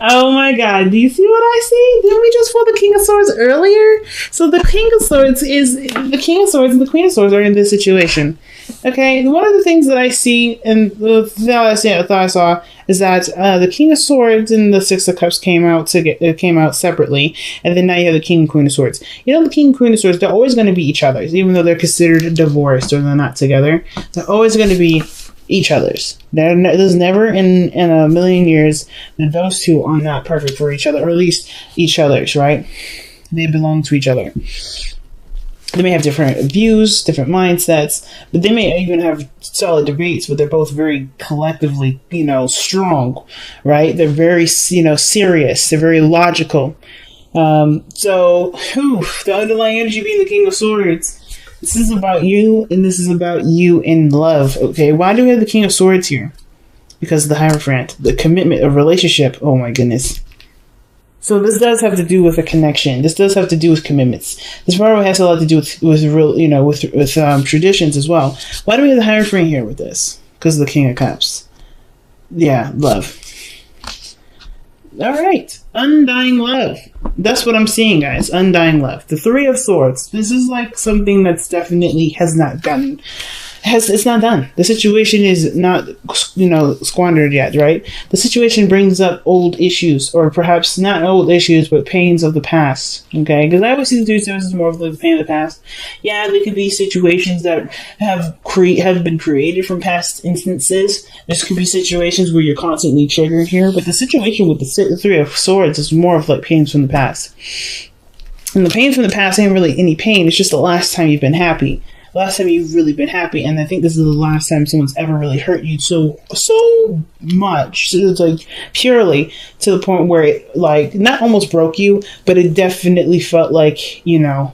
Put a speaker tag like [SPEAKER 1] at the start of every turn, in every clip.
[SPEAKER 1] Oh my god, do you see what I see? Didn't we just pull the King of Swords earlier? So the King of Swords is the King of Swords and the Queen of Swords are in this situation. Okay, one of the things that I see and the thing I thought I saw is that the King of Swords and the Six of Cups came out separately, and then now you have the King and Queen of Swords. You know, the King and Queen of Swords, they're always going to be each other's, even though they're considered divorced or they're not together. They're always going to be each other's. There's never in a million years that those two are not perfect for each other, or at least each other's, right? They belong to each other. They may have different views, different mindsets, but they may even have solid debates, but they're both very collectively, strong, right? They're very, serious. They're very logical. The underlying energy being the King of Swords. This is about you, and this is about you in love, okay? Why do we have the King of Swords here? Because of the Hierophant, the commitment of relationship. Oh my goodness. So this does have to do with a connection. This does have to do with commitments. This probably has a lot to do with real, with traditions as well. Why do we have the Hierophant here with this? Because of the King of Cups. Yeah, love. All right, undying love. That's what I'm seeing, guys. Undying love. The Three of Swords. This is like something that's definitely has not done. It's not done. The situation is not, squandered yet, right? The situation brings up old issues, or perhaps not old issues, but pains of the past. Okay, because I always see the Three of Swords as more of the pain of the past. Yeah, there could be situations that have been created from past instances. There could be situations where you're constantly triggered here, but the situation with the Three of Swords is more of like pains from the past. And the pains from the past ain't really any pain. It's just the last time you've been happy. Last time you've really been happy, and I think this is the last time someone's ever really hurt you so much. So it's like purely to the point where it like not almost broke you, but it definitely felt like it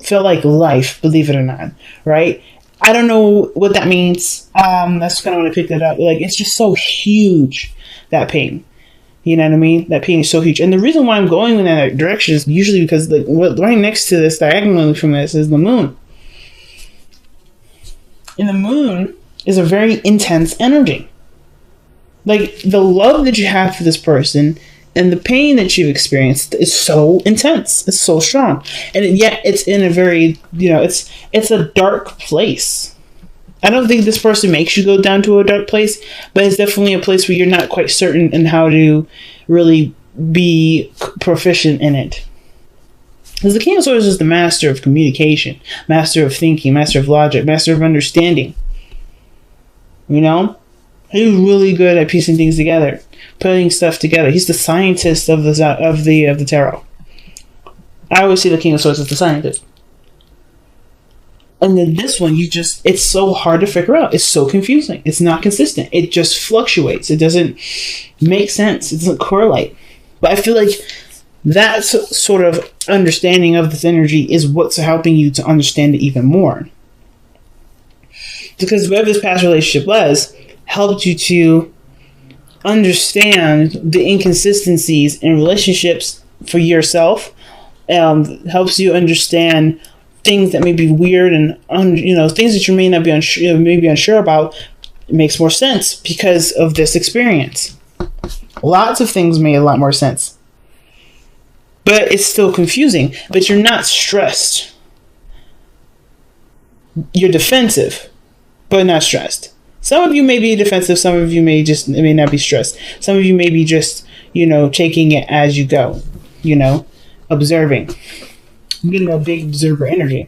[SPEAKER 1] felt like life, believe it or not, right? I don't know what that means. That's kind of when I picked that up. Like, it's just so huge, that pain. You know what I mean? That pain is so huge. And the reason why I'm going in that direction is usually because right next to this, diagonally from this, is the moon. And the moon is a very intense energy. Like, the love that you have for this person and the pain that you've experienced is so intense. It's so strong. And yet it's in a very, it's a dark place. I don't think this person makes you go down to a dark place, but it's definitely a place where you're not quite certain in how to really be proficient in it. Because the King of Swords is the master of communication, master of thinking, master of logic, master of understanding. He's really good at piecing things together, putting stuff together. He's the scientist of the tarot. I always see the King of Swords as the scientist. And then this one, it's so hard to figure out. It's so confusing. It's not consistent. It just fluctuates. It doesn't make sense. It doesn't correlate. But I feel like that sort of understanding of this energy is what's helping you to understand it even more. Because whatever this past relationship was, helped you to understand the inconsistencies in relationships for yourself. Helps you understand things that may be weird and things that you may not be unsure about. It makes more sense because of this experience. Lots of things make a lot more sense, but it's still confusing. But you're not stressed. You're defensive, but not stressed. Some of you may be defensive. Some of you may not be stressed. Some of you may be just taking it as you go. Observing. I'm getting a big observer energy.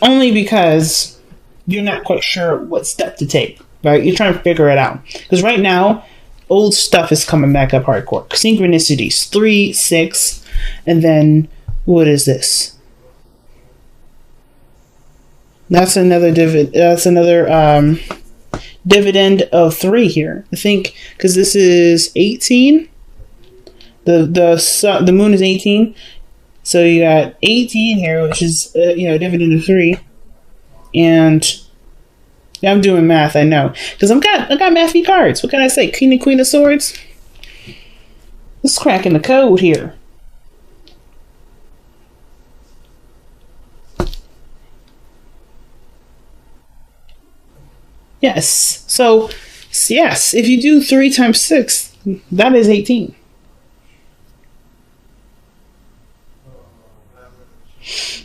[SPEAKER 1] Only because you're not quite sure what step to take, right? You're trying to figure it out. Because right now, old stuff is coming back up hardcore. Synchronicities. 3, 6, and then what is this? That's another dividend of 3 here. I think because this is 18. The moon is 18, so you got 18 here, which is dividend of 3, and yeah, I'm doing math. I know because I got mathy cards. What can I say? King and Queen of Swords. Let's cracking the code here. Yes. So, yes, if you do 3 times 6, that is 18.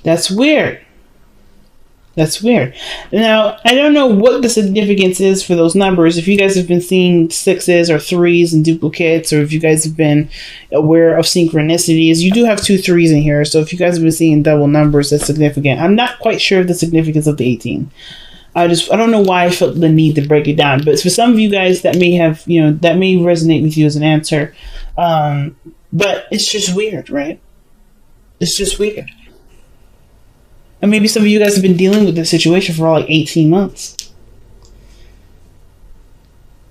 [SPEAKER 1] That's weird. That's weird. Now, I don't know what the significance is for those numbers. If you guys have been seeing 6s or 3s and duplicates, or if you guys have been aware of synchronicities, you do have 2 3s in here. So if you guys have been seeing double numbers, that's significant. I'm not quite sure of the significance of the 18. I don't know why I felt the need to break it down. But for some of you guys, that may have, that may resonate with you as an answer. But it's just weird, right? It's just weird. And maybe some of you guys have been dealing with this situation for like 18 months.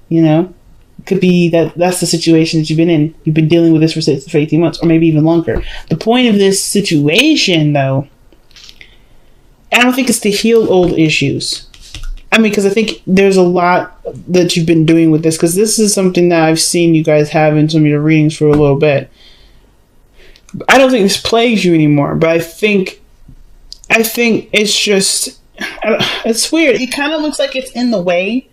[SPEAKER 1] It could be that's the situation that you've been in. You've been dealing with this for 18 months, or maybe even longer. The point of this situation, though, I don't think it's to heal old issues. I mean, because I think there's a lot that you've been doing with this, because this is something that I've seen you guys have in some of your readings for a little bit. I don't think this plagues you anymore, but I think it's just, it's weird. It kind of looks like it's in the way,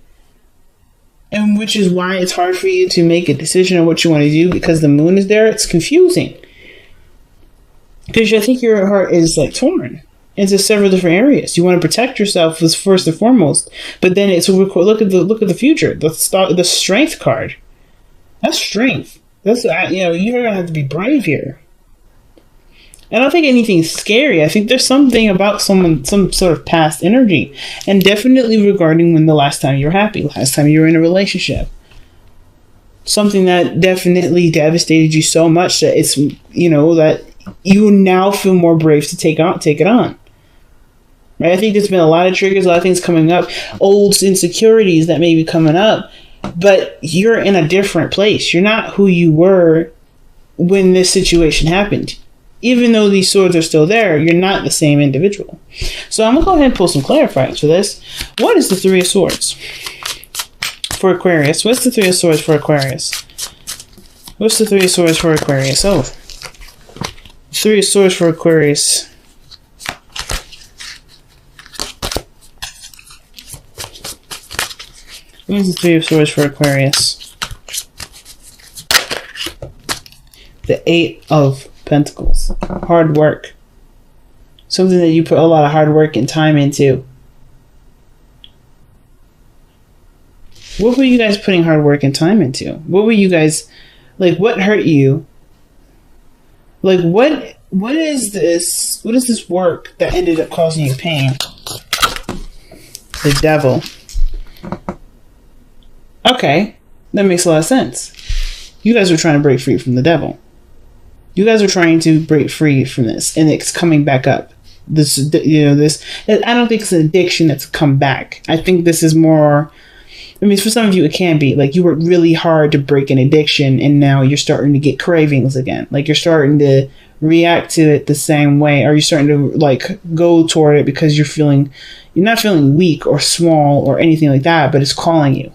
[SPEAKER 1] and which is why it's hard for you to make a decision on what you want to do, because the moon is there. It's confusing. Because I think your heart is like torn into several different areas. You want to protect yourself as first and foremost, but then it's look at the future. The strength card. That's strength. That's you're gonna have to be brave here. I don't think anything's scary. I think there's something about some sort of past energy, and definitely regarding when the last time you were happy, last time you were in a relationship. Something that definitely devastated you so much that it's that you now feel more brave to take it on. Right? I think there's been a lot of triggers, a lot of things coming up, old insecurities that may be coming up, but you're in a different place. You're not who you were when this situation happened. Even though these swords are still there, you're not the same individual. So I'm going to go ahead and pull some clarifiers for this. What is the 3 of Swords for Aquarius? What's the 3 of Swords for Aquarius? What's the 3 of Swords for Aquarius? Oh, 3 of Swords for Aquarius. What is the 3 of Swords for Aquarius? The 8 of Pentacles. Hard work. Something that you put a lot of hard work and time into. What were you guys putting hard work and time into? What were you guys, what hurt you? What is this? What is this work that ended up causing you pain? The Devil. Okay, that makes a lot of sense. You guys were trying to break free from the devil. You guys are trying to break free from this, and it's coming back up. This, I don't think it's an addiction that's come back. I think this is more, for some of you, it can be. You worked really hard to break an addiction, and now you're starting to get cravings again. You're starting to react to it the same way, or you're starting to, go toward it because you're not feeling weak or small or anything like that, but it's calling you.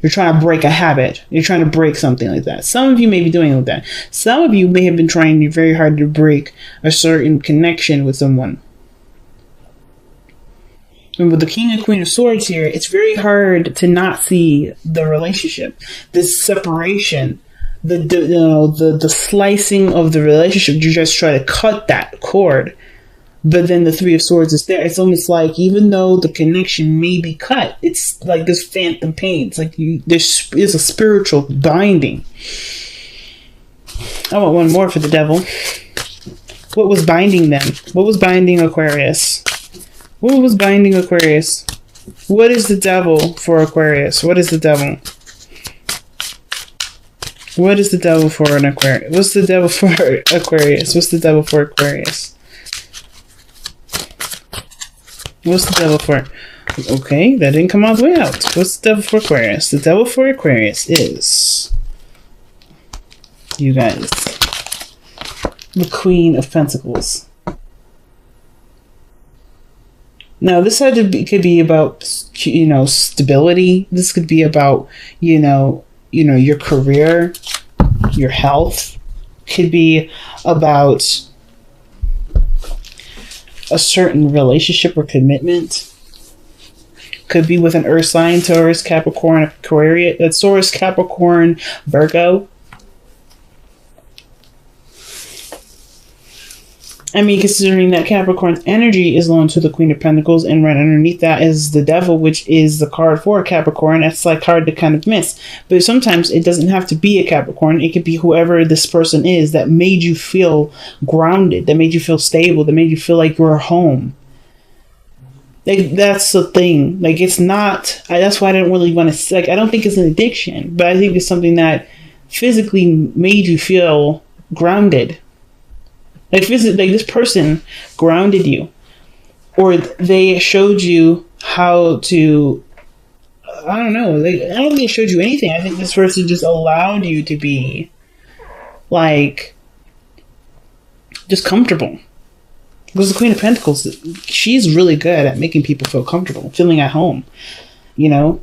[SPEAKER 1] You're trying to break a habit. You're trying to break something like that. Some of you may be doing it like that. Some of you may have been trying very hard to break a certain connection with someone. And with the King and Queen of Swords here, it's very hard to not see the relationship, this separation, the slicing of the relationship. You just try to cut that cord. But then the 3 of Swords is there. It's almost like, even though the connection may be cut, it's like this phantom pain. It's there's a spiritual binding. I want one more for the Devil. What was binding them? What was binding Aquarius? What was binding Aquarius? What is the Devil for Aquarius? What is the Devil? What is the Devil for an Aquarius? What's the Devil for Aquarius? What's the Devil for Aquarius? What's the Devil for? Okay, that didn't come all the way out. What's the Devil for Aquarius? The Devil for Aquarius is, you guys, the Queen of Pentacles. Now, this could be about, stability. This could be about, your career, your health. Could be about a certain relationship or commitment. Could be with an earth sign, Taurus, Capricorn, Aquarius, Taurus, Capricorn, Virgo. I mean, considering that Capricorn's energy is loaned to the Queen of Pentacles, and right underneath that is the Devil, which is the card for Capricorn. That's like hard to kind of miss. But sometimes it doesn't have to be a Capricorn. It could be whoever this person is that made you feel grounded, that made you feel stable, that made you feel like you're home. Like, that's the thing. Like, it's not. That's why I didn't really want to. Like, I don't think it's an addiction, but I think it's something that physically made you feel grounded. Like, this person grounded you, or they showed you how to. I don't know. Like, I don't think they showed you anything. I think this person just allowed you to be, like, just comfortable. Because the Queen of Pentacles, she's really good at making people feel comfortable, feeling at home, you know.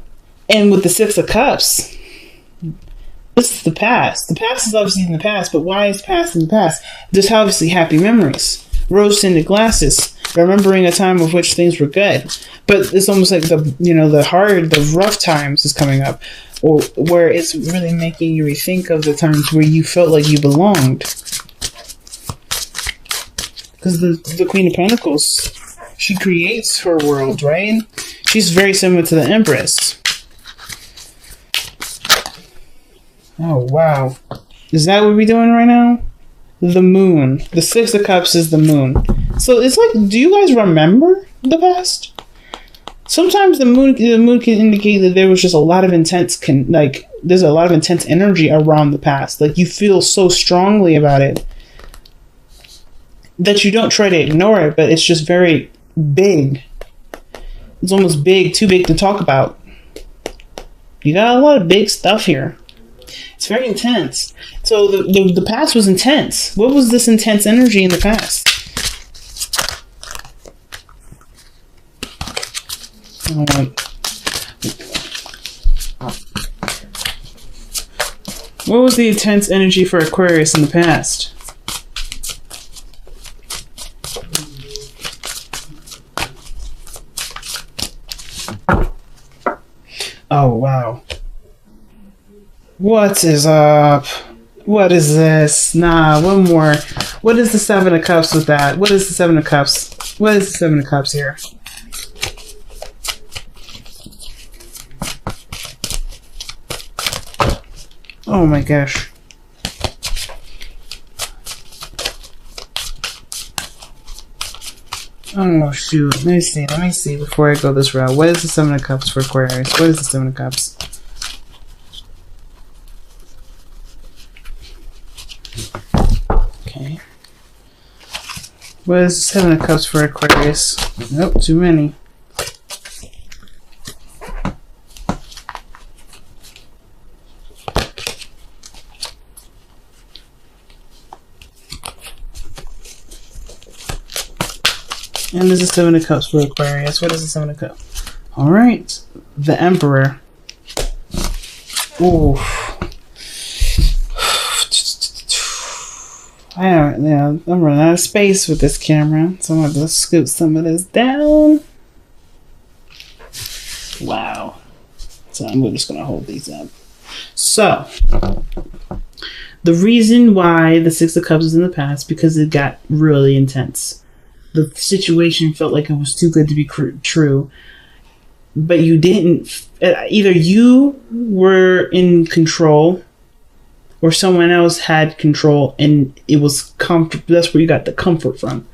[SPEAKER 1] And with the Six of Cups, this is the past. The past is obviously in the past, but why is past in the past? There's obviously happy memories. Rose-tinted glasses, remembering a time of which things were good. But it's almost like the rough times is coming up, or where it's really making you rethink of the times where you felt like you belonged. Because the Queen of Pentacles, she creates her world, right? She's very similar to the Empress. Oh, wow. Is that what we're doing right now? The moon. The Six of Cups is the moon. So it's like, do you guys remember the past? Sometimes the moon can indicate that there was just a lot of there's a lot of intense energy around the past. Like, you feel so strongly about it that you don't try to ignore it, but it's just very big. It's almost big, too big to talk about. You got a lot of big stuff here. It's very intense. So the past was intense. What was this intense energy in the past? What was the intense energy for Aquarius in the past? Oh, wow. What is up? What is this? Nah, one more. What is the Seven of Cups with that? What is the Seven of Cups? What is the Seven of Cups here? Oh my gosh. Oh shoot. Let me see before I go this route. What is the Seven of Cups for Aquarius? What is the Seven of Cups? Okay. What is the Seven of Cups for Aquarius? Nope, too many. And there's a Seven of Cups for Aquarius. What is the Seven of Cups? Alright. The Emperor. Ooh. I'm running out of space with this camera, so I'm going to scoot some of this down. Wow. So I'm just going to hold these up. So, the reason why the Six of Cups is in the past, because it got really intense. The situation felt like it was too good to be true, but you didn't. Either you were in control, or someone else had control, and it was comfort. That's where you got the comfort from.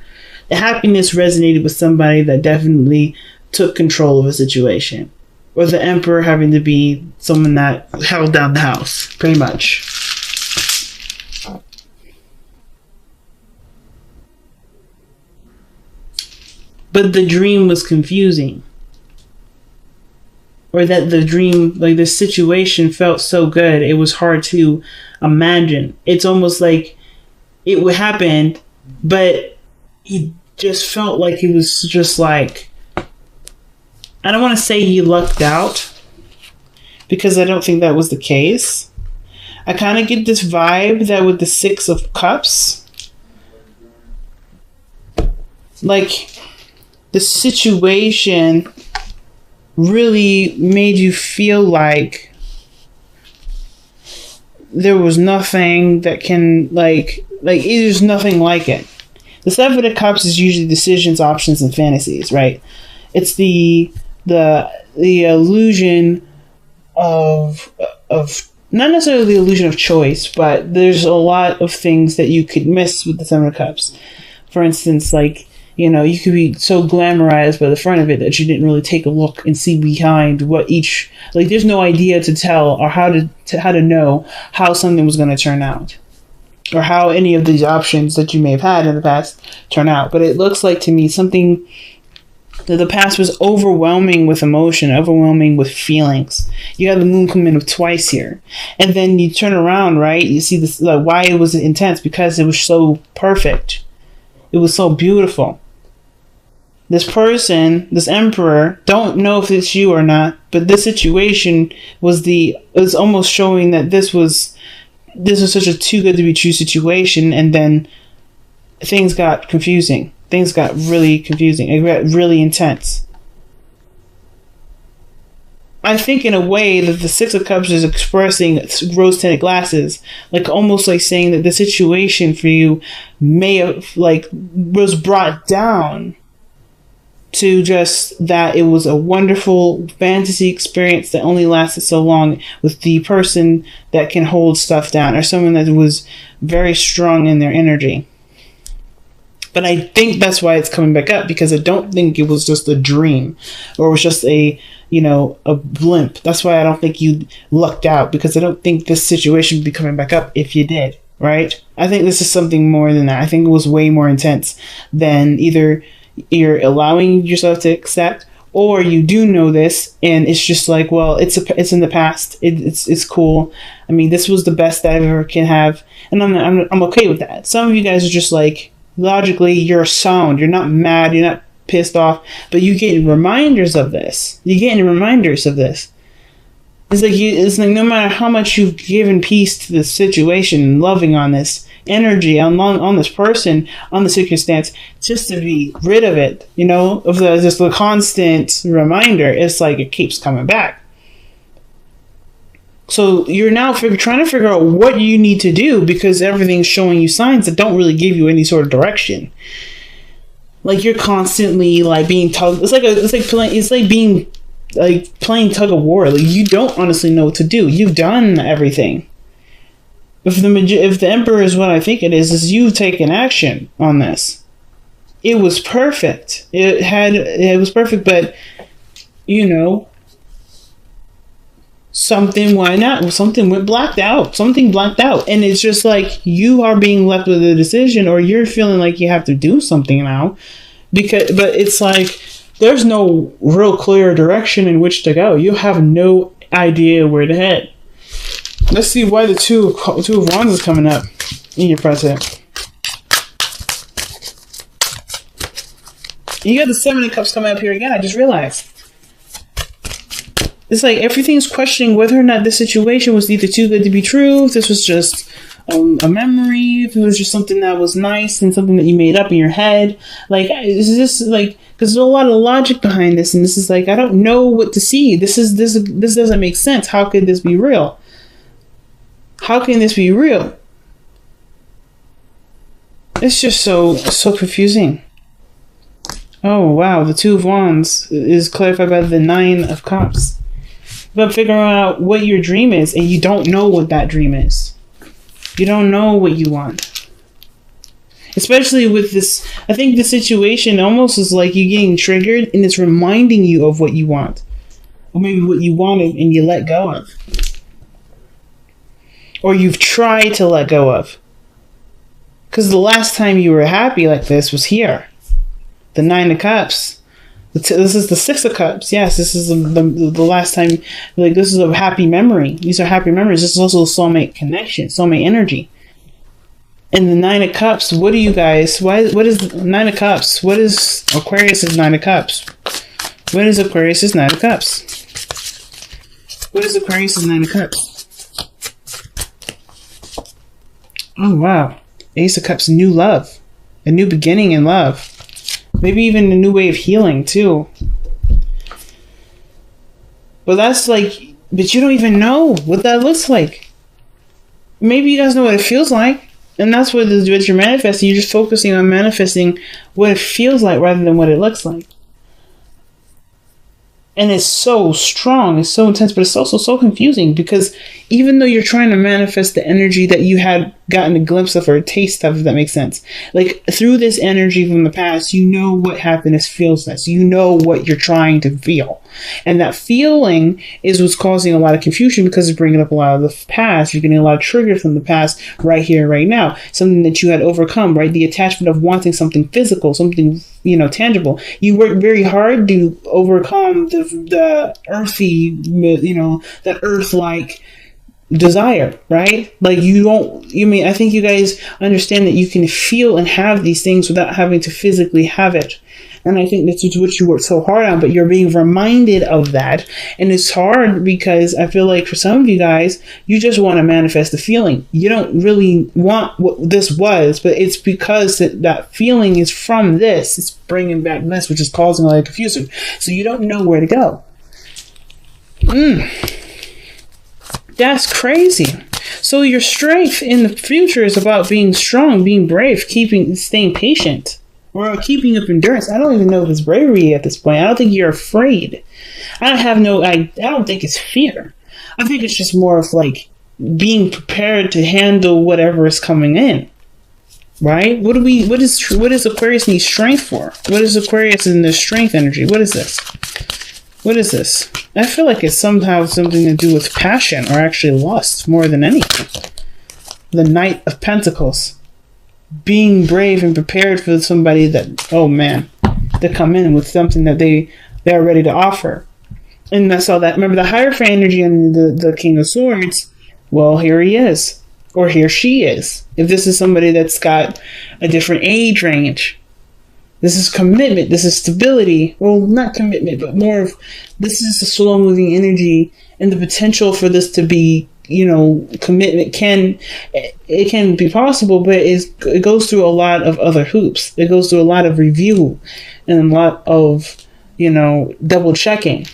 [SPEAKER 1] The happiness resonated with somebody that definitely took control of a situation, or the Emperor having to be someone that held down the house, pretty much. But the dream was confusing. Or that the dream, like the situation felt so good, it was hard to imagine. It's almost like it would happen, but it just felt like it was just like, I don't want to say he lucked out, because I don't think that was the case. I kind of get this vibe that with the Six of Cups, like, the situation really made you feel like there was nothing that can there's nothing like it. The Seven of Cups is usually decisions, options, and fantasies, right? It's the illusion of not necessarily the illusion of choice, but there's a lot of things that you could miss with the Seven of Cups. For instance, you could be so glamorized by the front of it that you didn't really take a look and see behind what each, there's no idea to tell or how to know how something was going to turn out, or how any of these options that you may have had in the past turn out. But it looks like to me something that the past was overwhelming with emotion, overwhelming with feelings. You have the moon come in twice here. And then you turn around, right? You see this, why it was intense, because it was so perfect. It was so beautiful. This person, this emperor, don't know if it's you or not, but this situation was almost showing that this was such a too good to be true situation, and then things got confusing. Things got really confusing. It got really intense. I think in a way that the Six of Cups is expressing rose-tinted glasses, almost like saying that the situation for you may have was brought down to just that it was a wonderful fantasy experience that only lasted so long with the person that can hold stuff down, or someone that was very strong in their energy. But I think that's why it's coming back up, because I don't think it was just a dream, or it was just a blimp. That's why I don't think you lucked out, because I don't think this situation would be coming back up if you did, right? I think this is something more than that. I think it was way more intense than either you're allowing yourself to accept, or you do know this and it's just it's in the past. It's cool. I mean, this was the best that I ever can have, and I'm okay with that. Some of you guys are just logically, you're sound. You're not mad. You're not pissed off. But you get reminders of this. It's like no matter how much you've given peace to this situation and loving on this energy, on this person, on the circumstance, just to be rid of it, of just the constant reminder, it's like it keeps coming back. So you're now trying to figure out what you need to do, because everything's showing you signs that don't really give you any sort of direction. You're constantly being tugged. It's like playing tug of war. You don't honestly know what to do. You've done everything. If the Emperor is what I think it is you've taken action on this. It was perfect. It was perfect, but something went blacked out. Something blacked out. And it's just you are being left with a decision, or you're feeling like you have to do something now. But it's there's no real clear direction in which to go. You have no idea where to head. Let's see why the two of Wands is coming up in your present. You got the Seven of Cups coming up here again. I just realized. It's everything's questioning whether or not this situation was either too good to be true, if this was just a memory, if it was just something that was nice and something that you made up in your head. Is this because there's a lot of logic behind this, and this is I don't know what to see. This doesn't make sense. How could this be real? How can this be real? It's just so confusing. Oh wow, the Two of Wands is clarified by the Nine of Cups. But figuring out what your dream is, and you don't know what that dream is. You don't know what you want. Especially with this, I think the situation almost is you getting triggered, and it's reminding you of what you want. Or maybe what you wanted and you let go of. Or you've tried to let go of. Because the last time you were happy like this was here. The Nine of Cups. This is the Six of Cups. Yes, this is the last time. This is a happy memory. These are happy memories. This is also a soulmate connection, soulmate energy. And the Nine of Cups. What do you guys? What is the Nine of Cups? What is Aquarius's Nine of Cups? What is Aquarius's Nine of Cups? What is Aquarius's Nine of Cups? Oh wow, Ace of Cups. New love, a new beginning in love. Maybe even a new way of healing, too. But that's like, but you don't even know what that looks like. Maybe you guys know what it feels like. And that's what you're manifesting. You're just focusing on manifesting what it feels like rather than what it looks like. And it's so strong, it's so intense, but it's also so confusing because even though you're trying to manifest the energy that you had gotten a glimpse of or a taste of, if that makes sense, like through this energy from the past, you know what happiness feels like. So you know what you're trying to feel. And that feeling is what's causing a lot of confusion because it's bringing up a lot of the past. You're getting a lot of triggers from the past right here, right now. Something that you had overcome, right? The attachment of wanting something physical, something, tangible. You work very hard to overcome the earthy, that earth-like desire, right? Like I think you guys understand that you can feel and have these things without having to physically have it. And I think that's what you work so hard on, but you're being reminded of that. And it's hard because I feel like for some of you guys, you just want to manifest the feeling. You don't really want what this was, but it's because that feeling is from this. It's bringing back this, which is causing a lot of confusion. So you don't know where to go. That's crazy. So your strength in the future is about being strong, being brave, staying patient. Or keeping up endurance. I don't even know if it's bravery at this point. I don't think you're afraid. I don't think it's fear. I think it's just more of like being prepared to handle whatever is coming in. Right? What does Aquarius need strength for? What is Aquarius in their strength energy? What is this? What is this? I feel like it's somehow something to do with passion or actually lust more than anything. The Knight of Pentacles. Being brave and prepared for somebody that come in with something that they're ready to offer. And that's all that. Remember the Hierophant energy and the King of Swords. Well, here he is. Or here she is. If this is somebody that's got a different age range. This is commitment. This is stability. Well, not commitment, but more of this is a slow moving energy and the potential for this to be commitment can be possible, but it goes through a lot of other hoops. It goes through a lot of review and a lot of, double checking,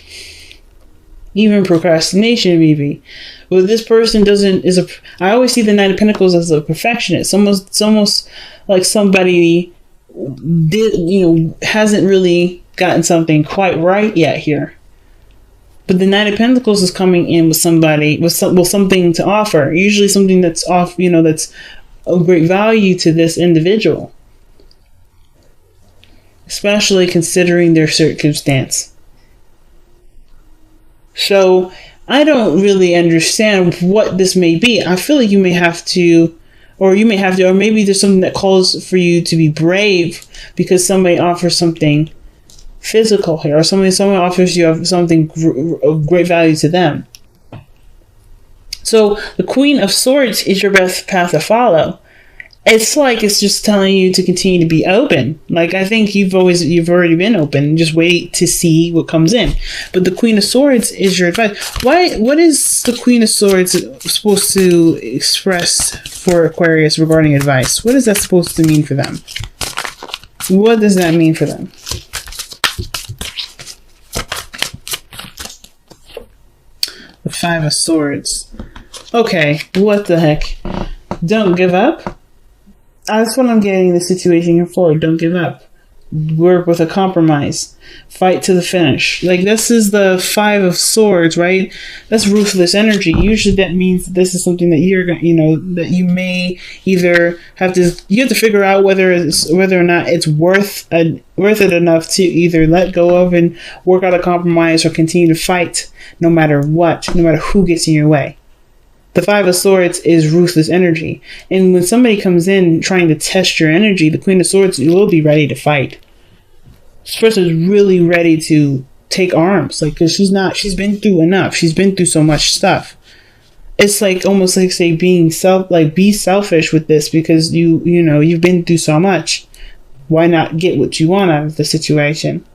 [SPEAKER 1] even procrastination maybe. But this person I always see the Knight of Pentacles as a perfectionist. It's almost like somebody hasn't really gotten something quite right yet here. But the Knight of Pentacles is coming in with something to offer. Usually something that's that's of great value to this individual. Especially considering their circumstance. So, I don't really understand what this may be. I feel like you may have to, or maybe there's something that calls for you to be brave because somebody offers something physical here, or someone offers you something of great value to them. So the Queen of Swords is your best path to follow. It's like it's just telling you to continue to be open. Like I think you've already been open. Just wait to see what comes in. But the Queen of Swords is your advice. What is the Queen of Swords supposed to express for Aquarius regarding advice? What is that supposed to mean for them? What does that mean for them? The Five of Swords. Okay, what the heck? Don't give up? That's what I'm getting the situation here for. Don't give up. Work with a compromise. Fight to the finish. Like, this is the Five of Swords, right? That's ruthless energy. Usually that means this is something that that you may either have to figure out whether or not it's worth it enough to either let go of and work out a compromise or continue to fight no matter what, no matter who gets in your way. The Five of Swords is ruthless energy. And when somebody comes in trying to test your energy, the Queen of Swords will be ready to fight. This person is really ready to take arms. Like, cause she's been through enough. She's been through so much stuff. It's like almost like say be selfish with this because you've been through so much. Why not get what you want out of the situation?